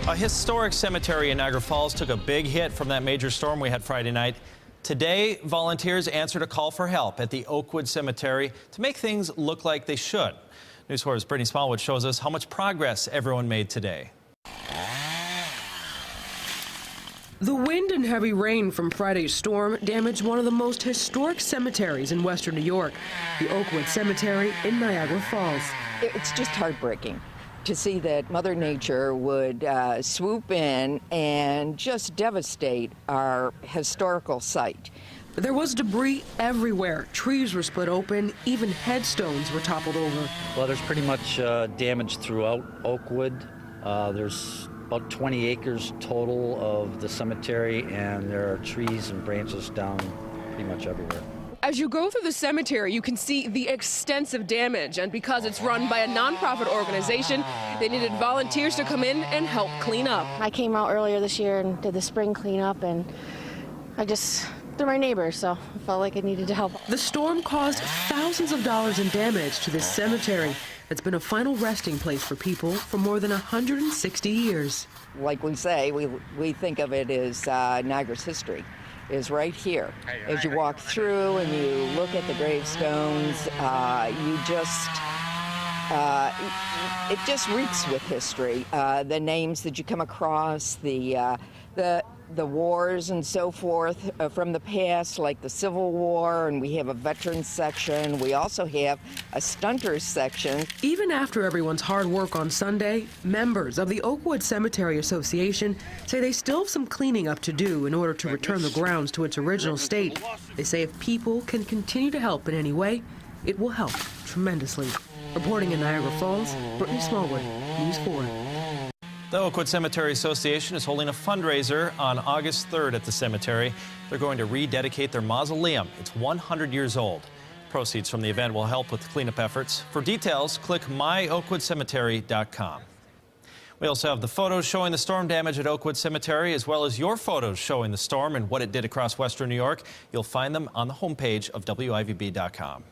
A historic cemetery in Niagara Falls took a big hit from that major storm we had Friday night. Today, volunteers answered a call for help at the Oakwood Cemetery to make things look like they should. News 4's Brittany Smallwood shows us how much progress everyone made today. The wind and heavy rain from Friday's storm damaged one of the most historic cemeteries in western New York, the Oakwood Cemetery in Niagara Falls. It's just heartbreaking to see that Mother Nature would swoop in and just devastate our historical site. There was debris everywhere. Trees were split open. Even headstones were toppled over. Well, there's pretty much damage throughout Oakwood. There's about 20 acres total of the cemetery, and there are trees and branches down pretty much everywhere. As you go through the cemetery, you can see the extensive damage, and because it's run by a nonprofit organization, they needed volunteers to come in and help clean up. I came out earlier this year and did the spring cleanup, and they're my neighbors, so I felt like I needed to help. The storm caused thousands of dollars in damage to this cemetery that's been a final resting place for people for more than 160 years. Like we say, we think of it as Niagara's history is right here. As you walk through and you look at the gravestones, it just reeks with history. The names that you come across, the wars and so forth from the past, like the Civil War, and we have a veterans section. We also have a stunters section. Even after everyone's hard work on Sunday, members of the Oakwood Cemetery Association say they still have some cleaning up to do in order to return the grounds to its original state. They say if people can continue to help in any way, it will help tremendously. Reporting in Niagara Falls, Brittany Smallwood, News 4. The Oakwood Cemetery Association is holding a fundraiser on August 3rd at the cemetery. They're going to rededicate their mausoleum. It's 100 years old. Proceeds from the event will help with cleanup efforts. For details, click myoakwoodcemetery.com. We also have the photos showing the storm damage at Oakwood Cemetery, as well as your photos showing the storm and what it did across western New York. You'll find them on the homepage of WIVB.com.